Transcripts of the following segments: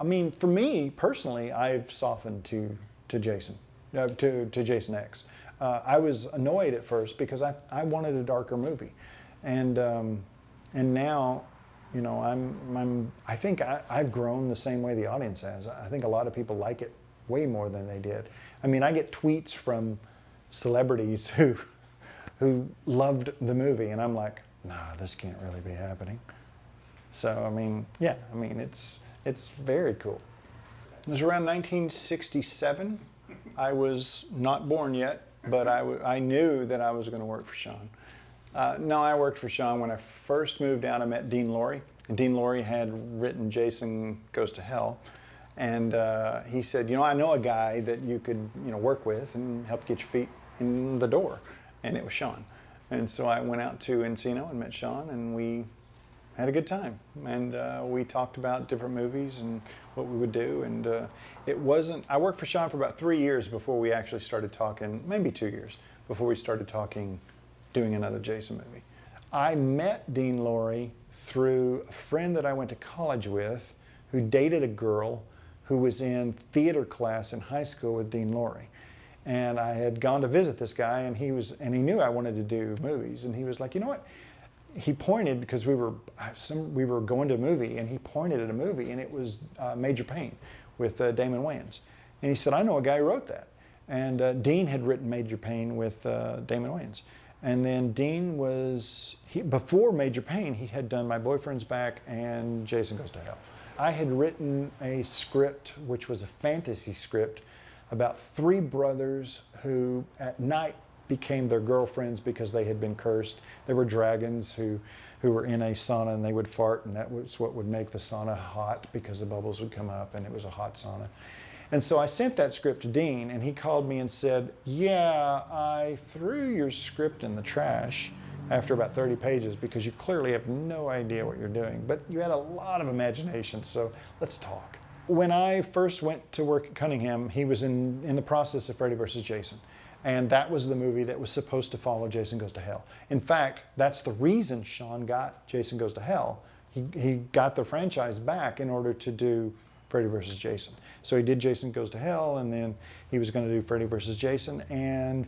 I mean, for me personally, I've softened to Jason, to Jason X. I was annoyed at first because I wanted a darker movie, and now, you know, I think I've grown the same way the audience has. I think a lot of people like it way more than they did. I mean, I get tweets from celebrities who loved the movie, and I'm like, nah, this can't really be happening. So, I mean, yeah, I mean, it's very cool. It was around 1967. I was not born yet, but I knew that I was going to work for Sean. No, I worked for Sean when I first moved out. I met Dean Lorey, and Dean Lorey had written Jason Goes to Hell, and he said, you know, I know a guy that you could, you know, work with and help get your feet in the door, and it was Sean. And so I went out to Encino and met Sean, and we had a good time, and we talked about different movies and what we would do, and it wasn't, I worked for Sean for about 3 years before we actually started talking, maybe 2 years, before we started talking doing another Jason movie. I met Dean Lorey through a friend that I went to college with who dated a girl who was in theater class in high school with Dean Lorey. And I had gone to visit this guy, and he knew I wanted to do movies, and he was like, you know what? He pointed, because we were going to a movie, and he pointed at a movie, and it was Major Payne with Damon Wayans. And he said, I know a guy who wrote that. And Dean had written Major Payne with Damon Wayans. And then Dean before Major Payne, he had done My Boyfriend's Back and Jason Goes to Hell. I had written a script, which was a fantasy script, about 3 brothers who at night became their girlfriends because they had been cursed. They were dragons who were in a sauna, and they would fart, and that was what would make the sauna hot because the bubbles would come up and it was a hot sauna. And so I sent that script to Dean, and he called me and said, yeah, I threw your script in the trash after about 30 pages because you clearly have no idea what you're doing, but you had a lot of imagination, so let's talk. When I first went to work at Cunningham, he was in the process of Freddy vs. Jason. And that was the movie that was supposed to follow Jason Goes to Hell. In fact, that's the reason Sean got Jason Goes to Hell. He got the franchise back in order to do Freddy vs. Jason. So he did Jason Goes to Hell, and then he was going to do Freddy vs. Jason, and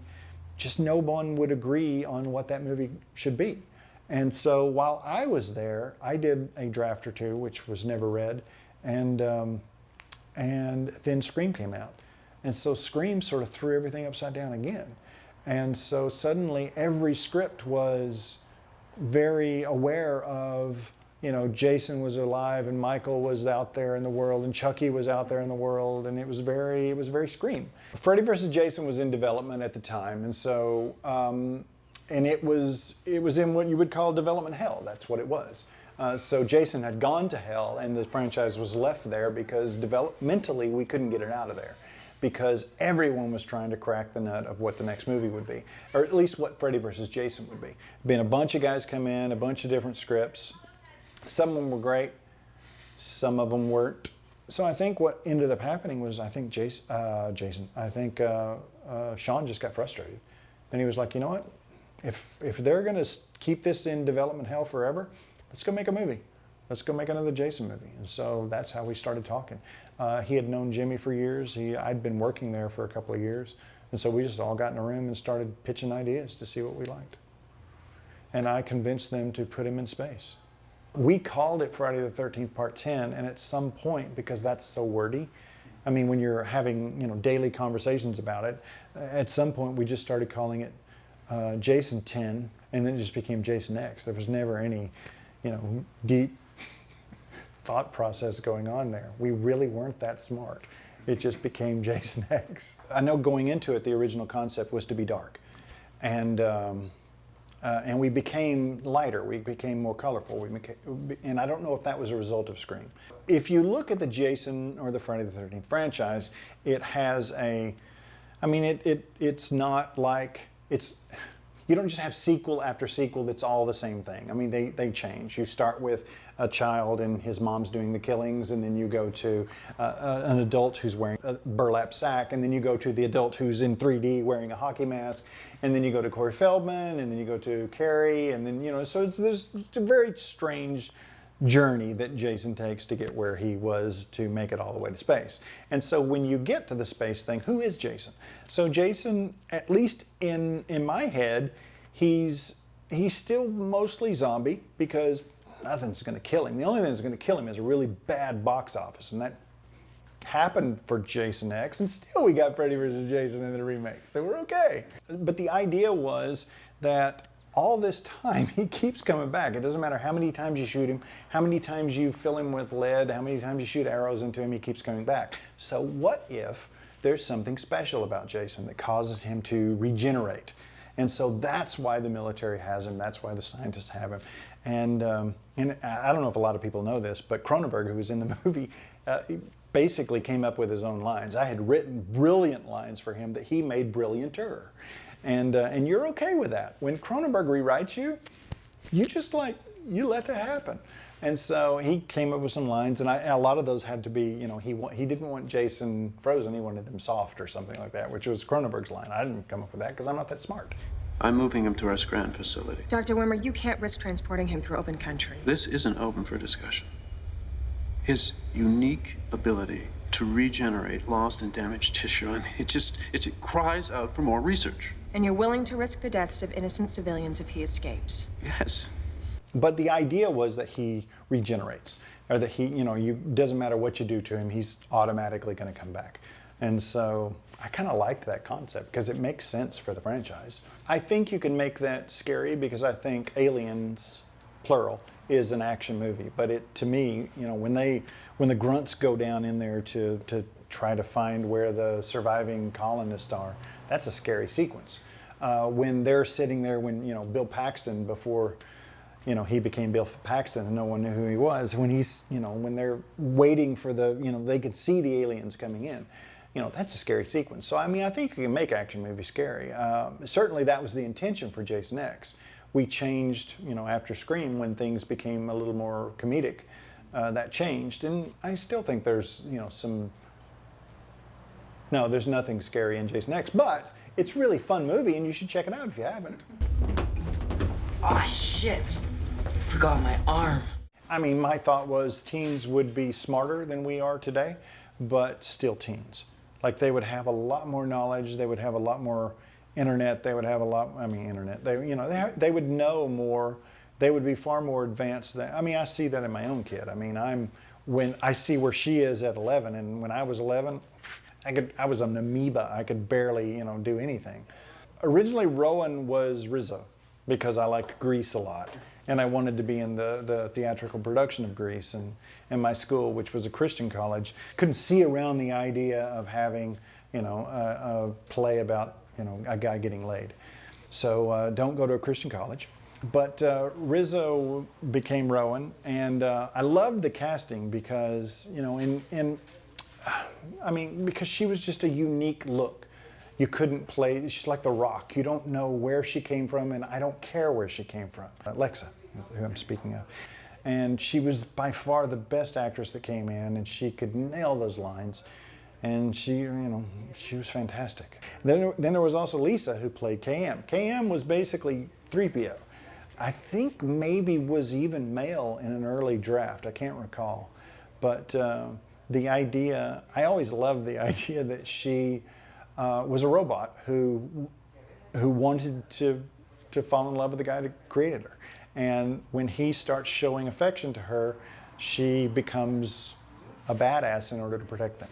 just no one would agree on what that movie should be. And so while I was there, I did a draft or two, which was never read, and then Scream came out. And so Scream sort of threw everything upside down again. And so suddenly every script was very aware of, you know, Jason was alive and Michael was out there in the world and Chucky was out there in the world, and it was very Scream. Freddy vs. Jason was in development at the time, and so and it was in what you would call development hell. That's what it was. So Jason had gone to hell, and the franchise was left there because developmentally we couldn't get it out of there, because everyone was trying to crack the nut of what the next movie would be, or at least what Freddy vs. Jason would be. Been a bunch of guys come in, a bunch of different scripts. Some of them were great, some of them weren't. So I think what ended up happening was, I think Sean just got frustrated. And he was like, you know what? If they're going to keep this in development hell forever, let's go make a movie. Let's go make another Jason movie. And so that's how we started talking. He had known Jimmy for years. I'd been working there for a couple of years. And so we just all got in a room and started pitching ideas to see what we liked. And I convinced them to put him in space. We called it Friday the 13th Part 10, and at some point, because that's so wordy, I mean, when you're having, you know, daily conversations about it, at some point we just started calling it Jason 10, and then it just became Jason X. There was never any, you know, deep thought process going on there. We really weren't that smart. It just became Jason X. I know going into it, the original concept was to be dark, and we became lighter. We became more colorful. And I don't know if that was a result of Scream. If you look at the Jason or the Friday the 13th franchise, it has it's not like you don't just have sequel after sequel that's all the same thing. I mean, they change. You start with a child and his mom's doing the killings, and then you go to an adult who's wearing a burlap sack, and then you go to the adult who's in 3D wearing a hockey mask, and then you go to Corey Feldman, and then you go to Carrie, and then, you know, so there's a very strange journey that Jason takes to get where he was to make it all the way to space. And so when you get to the space thing, who is Jason? So Jason, at least in my head, he's still mostly zombie because nothing's going to kill him. The only thing that's going to kill him is a really bad box office, and that happened for Jason X, and still we got Freddy vs. Jason in the remake, so we're okay. But the idea was that all this time he keeps coming back. It doesn't matter how many times you shoot him, how many times you fill him with lead, how many times you shoot arrows into him, he keeps coming back. So what if there's something special about Jason that causes him to regenerate? And so that's why the military has him, that's why the scientists have him. And I don't know if a lot of people know this, but Cronenberg, who was in the movie, basically came up with his own lines. I had written brilliant lines for him that he made brillianter. And you're okay with that. When Cronenberg rewrites you, you just you let that happen. And so he came up with some lines, and a lot of those had to be, he didn't want Jason frozen, he wanted him soft or something like that, which was Cronenberg's line. I didn't come up with that because I'm not that smart. I'm moving him to our Scranton facility. Dr. Wimmer, you can't risk transporting him through open country. This isn't open for discussion. His unique ability to regenerate lost and damaged tissue, I mean, it cries out for more research. And you're willing to risk the deaths of innocent civilians if he escapes? Yes. But the idea was that he regenerates, or that doesn't matter what you do to him, he's automatically going to come back. And so I kind of liked that concept because it makes sense for the franchise. I think you can make that scary because I think Aliens, plural, is an action movie. But to me, when the grunts go down in there to try to find where the surviving colonists are, that's a scary sequence. When they're sitting there, when Bill Paxton, before he became Bill Paxton and no one knew who he was, when they're waiting for they could see the aliens coming in, that's a scary sequence. So I mean, I think you can make action movies scary. Certainly that was the intention for Jason X. We changed, after Scream, when things became a little more comedic, that changed. And I still think there's, no, there's nothing scary in Jason X, but it's a really fun movie and you should check it out if you haven't. Oh shit, I forgot my arm. I mean, my thought was teens would be smarter than we are today, but still teens. Like they would have a lot more knowledge, they would have a lot more internet, they would have they would know more, they would be far more advanced than, I see that in my own kid. When I see where she is at 11, and when I was 11, I was an amoeba, I could barely, do anything. Originally Rowan was Rizzo, because I liked Grease a lot, and I wanted to be in the theatrical production of Grease, and my school, which was a Christian college, couldn't see around the idea of having, a play about a guy getting laid. So don't go to a Christian college. But Rizzo became Rowan, and I loved the casting because, because she was just a unique look. You couldn't play, she's like The Rock. You don't know where she came from, and I don't care where she came from. Lexa, who I'm speaking of. And she was by far the best actress that came in, and she could nail those lines. And she was fantastic. Then there was also Lisa, who played KM. KM was basically 3PO. I think maybe was even male in an early draft. I can't recall. But the idea, I always loved the idea that she was a robot who wanted to fall in love with the guy that created her. And when he starts showing affection to her, she becomes a badass in order to protect them.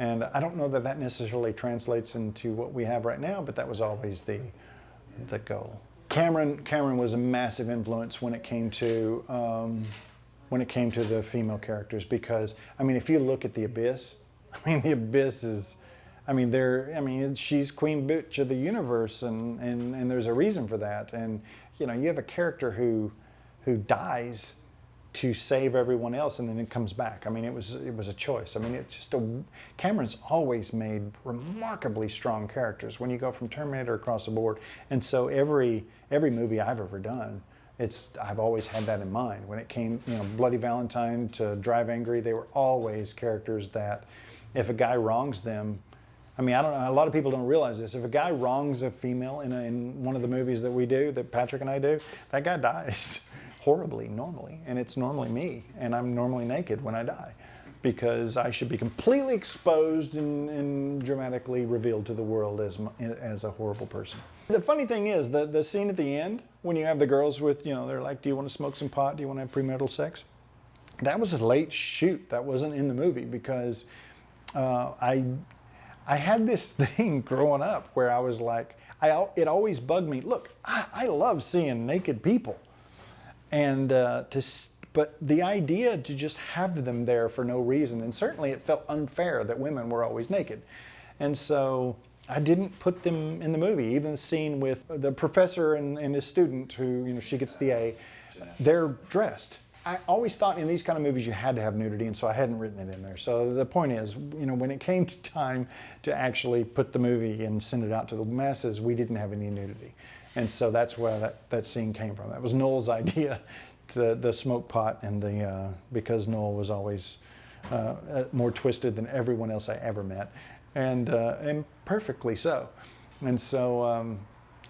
And I don't know that that necessarily translates into what we have right now, but that was always the goal. Cameron was a massive influence when it came to the female characters, because if you look at The Abyss, The Abyss is, she's Queen Bitch of the universe, and there's a reason for that. And you have a character who dies to save everyone else, and then it comes back. It was a choice. It's just Cameron's always made remarkably strong characters when you go from Terminator across the board. And so every movie I've ever done, I've always had that in mind. When it came, Bloody Valentine to Drive Angry, they were always characters that if a guy wrongs them, I don't know, a lot of people don't realize this. If a guy wrongs a female in one of the movies that we do, that Patrick and I do, that guy dies. horribly normally, and it's normally me, and I'm normally naked when I die, because I should be completely exposed and dramatically revealed to the world as a horrible person. The funny thing is, the scene at the end, when you have the girls with, they're like, do you want to smoke some pot? Do you want to have premarital sex? That was a late shoot. That wasn't in the movie, because I had this thing growing up where I was like, it always bugged me. Look, I love seeing naked people. And but the idea to just have them there for no reason, and certainly it felt unfair that women were always naked. And so I didn't put them in the movie. Even the scene with the professor and his student who, she gets the A, they're dressed. I always thought in these kind of movies you had to have nudity, and so I hadn't written it in there. So the point is, when it came to time to actually put the movie and send it out to the masses, we didn't have any nudity. And so that's where that scene came from. That was Noel's idea, the smoke pot, and because Noel was always more twisted than everyone else I ever met, and perfectly so. And so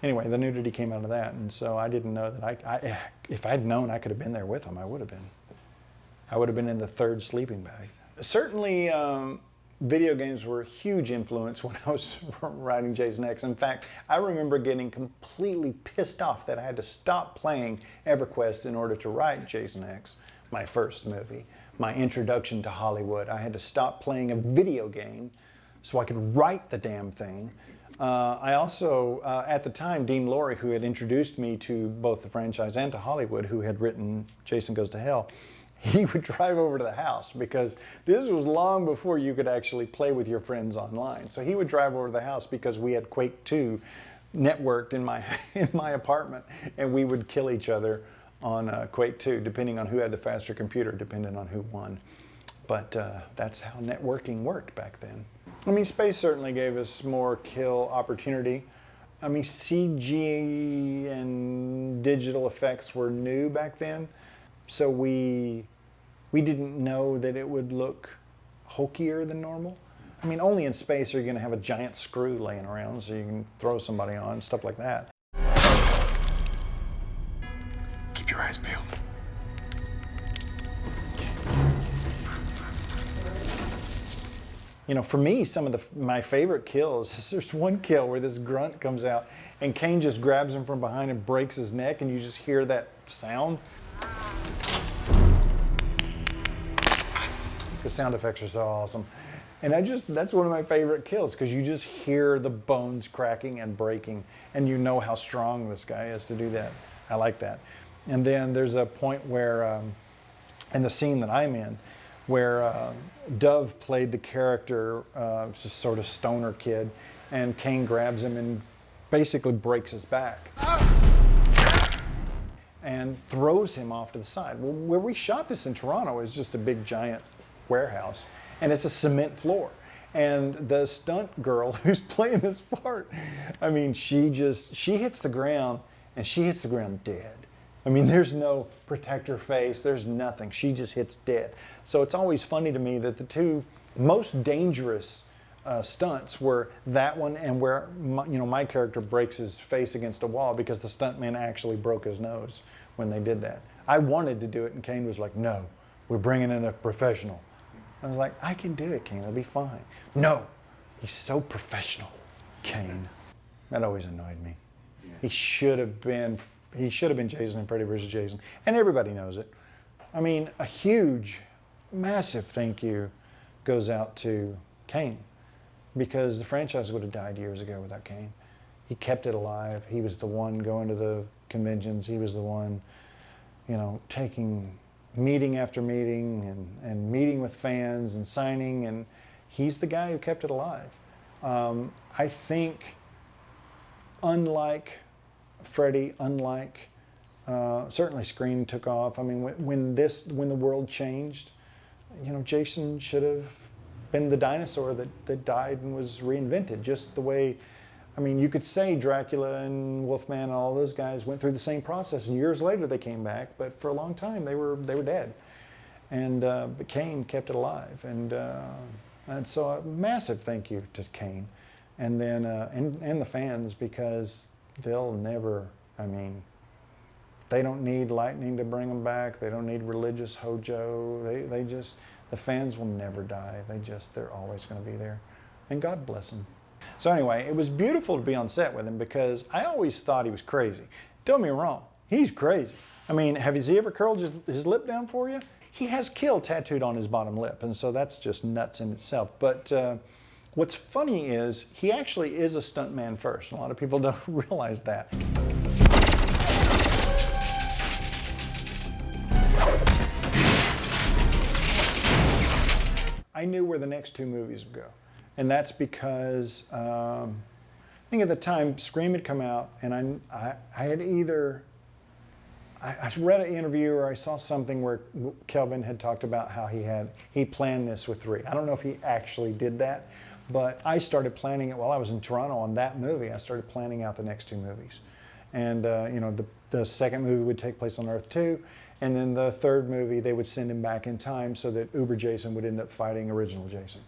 anyway, the nudity came out of that, and so I didn't know that if I'd known I could have been there with him, I would have been. I would have been in the third sleeping bag. Certainly, video games were a huge influence when I was writing Jason X. In fact, I remember getting completely pissed off that I had to stop playing EverQuest in order to write Jason X, my first movie, my introduction to Hollywood. I had to stop playing a video game so I could write the damn thing. I also, at the time, Dean Lorey, who had introduced me to both the franchise and to Hollywood, who had written Jason Goes to Hell, he would drive over to the house, because this was long before you could actually play with your friends online. So he would drive over to the house because we had Quake 2 networked in my apartment, and we would kill each other on Quake 2, depending on who had the faster computer, depending on who won. But that's how networking worked back then. I mean, space certainly gave us more kill opportunity. I mean, CG and digital effects were new back then, so we didn't know that it would look hulkier than normal. I mean, only in space are you going to have a giant screw laying around so you can throw somebody on, stuff like that. Keep your eyes peeled. For me, some of my favorite kills, there's one kill where this grunt comes out and Kane just grabs him from behind and breaks his neck, and you just hear that sound. The sound effects are so awesome. And that's one of my favorite kills, because you just hear the bones cracking and breaking, and you know how strong this guy is to do that. I like that. And then there's a point where, in the scene that I'm in, where Dove played the character, it's a sort of stoner kid, and Kane grabs him and basically breaks his back and throws him off to the side. Well, where we shot this in Toronto is just a big giant warehouse, and it's a cement floor. And the stunt girl who's playing this part, I mean, she hits the ground, and she hits the ground dead. I mean, there's no protect her face, there's nothing. She just hits dead. So it's always funny to me that the two most dangerous stunts were that one and where my character breaks his face against a wall, because the stuntman actually broke his nose when they did that. I wanted to do it, and Kane was like, no, we're bringing in a professional. I was like, I can do it, Kane, it'll be fine. No, he's so professional, Kane. That always annoyed me. He should have been Jason in Freddy vs. Jason, and everybody knows it. I mean, a huge, massive thank you goes out to Kane, because the franchise would have died years ago without Kane. He kept it alive. He was the one going to the conventions. He was the one, taking meeting after meeting and meeting with fans and signing, and he's the guy who kept it alive. I think, unlike Freddy, certainly Scream took off. I mean, when the world changed, Jason should have been the dinosaur that died and was reinvented, just the way, I mean, you could say Dracula and Wolfman and all those guys went through the same process, and years later they came back, but for a long time they were dead. And but Kane kept it alive, and so a massive thank you to Kane, and then and the fans, because they'll never, I mean, They don't need lightning to bring them back. They don't need religious hojo. They just, the fans will never die. They're always going to be there. And God bless them. So anyway, it was beautiful to be on set with him because I always thought he was crazy. Don't get me wrong, he's crazy. I mean, has he ever curled his lip down for you? He has kill tattooed on his bottom lip, and so that's just nuts in itself. But what's funny is he actually is a stuntman first. A lot of people don't realize that. I knew where the next two movies would go. And that's because I think at the time Scream had come out, and I had either, I read an interview or I saw something where Kelvin had talked about how he planned this with 3. I don't know if he actually did that, but I started planning it while I was in Toronto on that movie. I started planning out the next 2 movies. And the second movie would take place on Earth 2, and then the third movie they would send him back in time so that Uber Jason would end up fighting original Jason.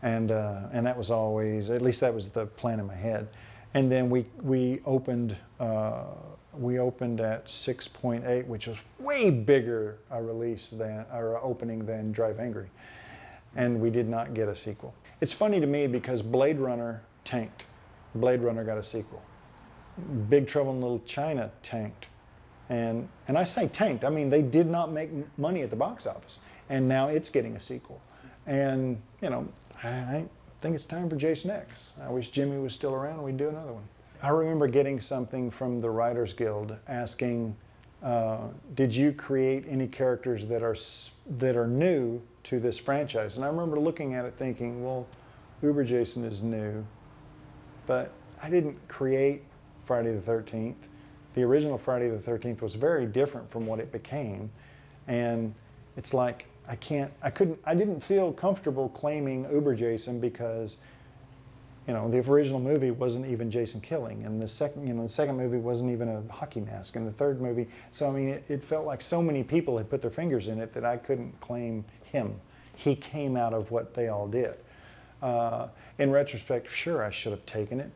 And that was always, at least that was the plan in my head. And then we opened at 6.8, which was way bigger a release or opening than Drive Angry. And we did not get a sequel. It's funny to me because Blade Runner tanked. Blade Runner got a sequel. Big Trouble in Little China tanked. And I say tanked, I mean they did not make money at the box office. And now it's getting a sequel. And, I think it's time for Jason X. I wish Jimmy was still around and we'd do another one. I remember getting something from the Writers Guild asking, did you create any characters that are new to this franchise? And I remember looking at it thinking, well, Uber Jason is new, but I didn't create Friday the 13th. The original Friday the 13th was very different from what it became. And it's like, I didn't feel comfortable claiming Uber Jason because, the original movie wasn't even Jason killing, and the second movie wasn't even a hockey mask, and the third movie, so I mean, it felt like so many people had put their fingers in it that I couldn't claim him. He came out of what they all did. In retrospect, sure, I should have taken it.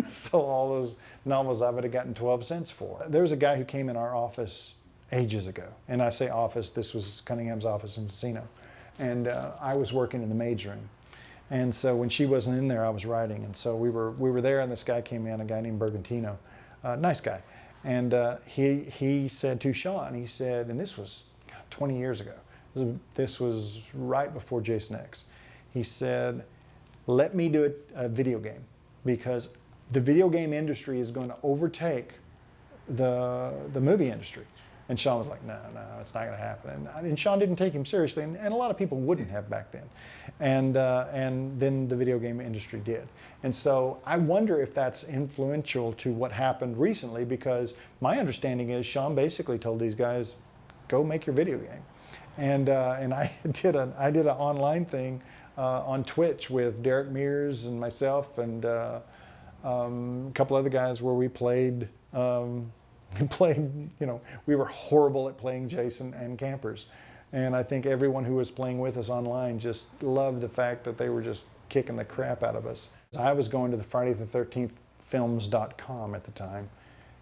So all those novels I would have gotten 12 cents for. There was a guy who came in our office ages ago. And I say office, this was Cunningham's office in Encino. And I was working in the maid's room. And so when she wasn't in there, I was writing. And so we were there, and this guy came in, a guy named Bergantino, nice guy. And he said to Sean, he said, and this was 20 years ago, this was right before Jason X. He said, let me do a video game, because the video game industry is going to overtake the movie industry. And Sean was like, no, it's not going to happen. And Sean didn't take him seriously, and a lot of people wouldn't have back then. And then the video game industry did. And so I wonder if that's influential to what happened recently, because my understanding is Sean basically told these guys, go make your video game. And I did an online thing on Twitch with Derek Mears and myself and a couple other guys where we played. We were horrible at playing Jason and campers. And I think everyone who was playing with us online just loved the fact that they were just kicking the crap out of us. I was going to the Friday the 13th films.com at the time,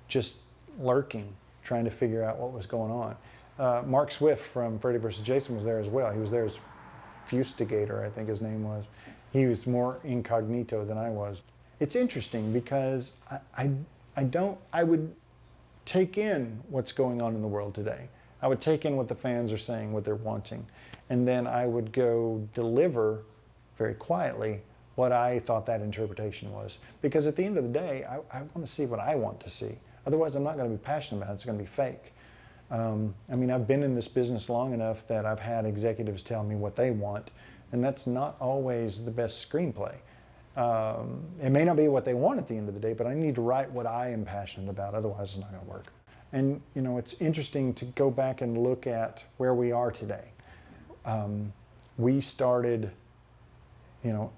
just lurking, trying to figure out what was going on. Mark Swift from Freddy vs. Jason was there as well. He was there as Fustigator, I think his name was. He was more incognito than I was. It's interesting because I would take in what's going on in the world today. I would take in what the fans are saying, what they're wanting, and then I would go deliver very quietly what I thought that interpretation was. Because at the end of the day, I want to see what I want to see. Otherwise, I'm not going to be passionate about it. It's going to be fake. I mean, I've been in this business long enough that I've had executives tell me what they want, and that's not always the best screenplay. It may not be what they want at the end of the day, but I need to write what I am passionate about, otherwise it's not going to work. And it's interesting to go back and look at where we are today. We started,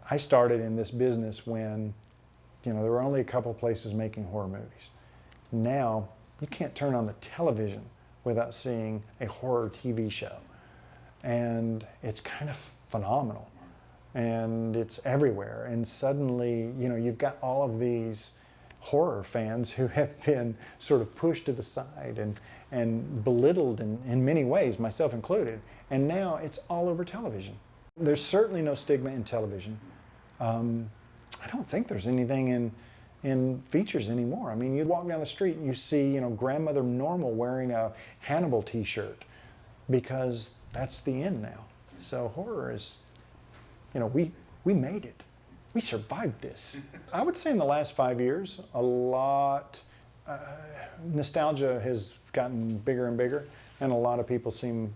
I started in this business when, there were only a couple places making horror movies. Now, you can't turn on the television without seeing a horror TV show. And it's kind of phenomenal. And it's everywhere. And suddenly, you've got all of these horror fans who have been sort of pushed to the side and belittled in many ways, myself included. And now it's all over television. There's certainly no stigma in television. I don't think there's anything in features anymore. I mean, you walk down the street and you see, Grandmother Normal wearing a Hannibal t-shirt because that's the end now. So horror is, we made it. We survived this. I would say in the last 5 years, a lot, nostalgia has gotten bigger and bigger, and a lot of people seem,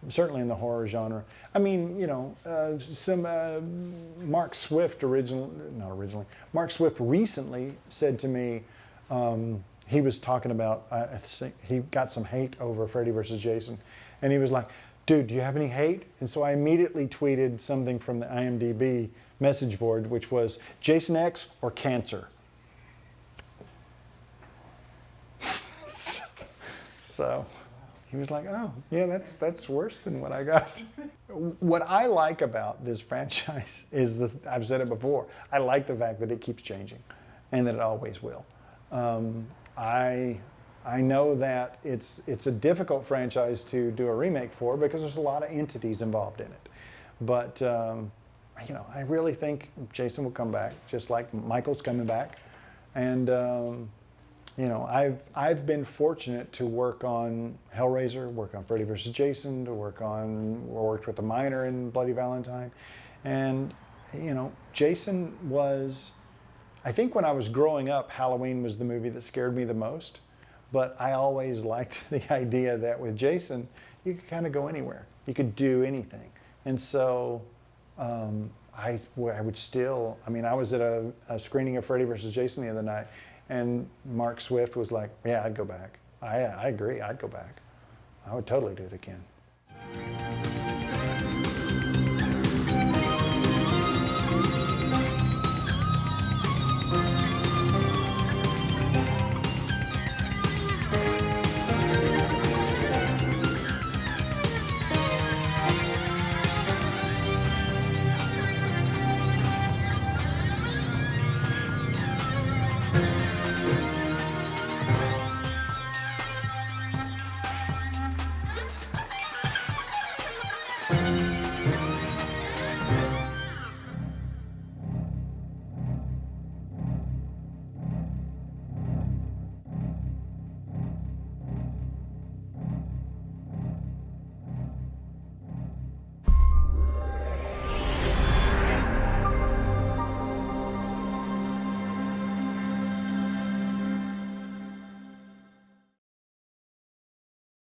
certainly in the horror genre. I mean, Mark Swift Mark Swift recently said to me, he was talking about, he got some hate over Freddy vs. Jason, and he was like, dude, do you have any hate? And so I immediately tweeted something from the IMDb message board, which was Jason X or cancer. So he was like, oh, yeah, that's worse than what I got. What I like about this franchise is this, I've said it before, I like the fact that it keeps changing and that it always will. I know that it's a difficult franchise to do a remake for because there's a lot of entities involved in it. But I really think Jason will come back, just like Michael's coming back. And I've been fortunate to work on Hellraiser, work on Freddy vs. Jason, worked with a minor in Bloody Valentine. And Jason was, I think when I was growing up, Halloween was the movie that scared me the most. But I always liked the idea that with Jason, you could kind of go anywhere. You could do anything. And so I would still, I was at a screening of Freddy vs. Jason the other night, and Mark Swift was like, yeah, I'd go back. I agree, I'd go back. I would totally do it again.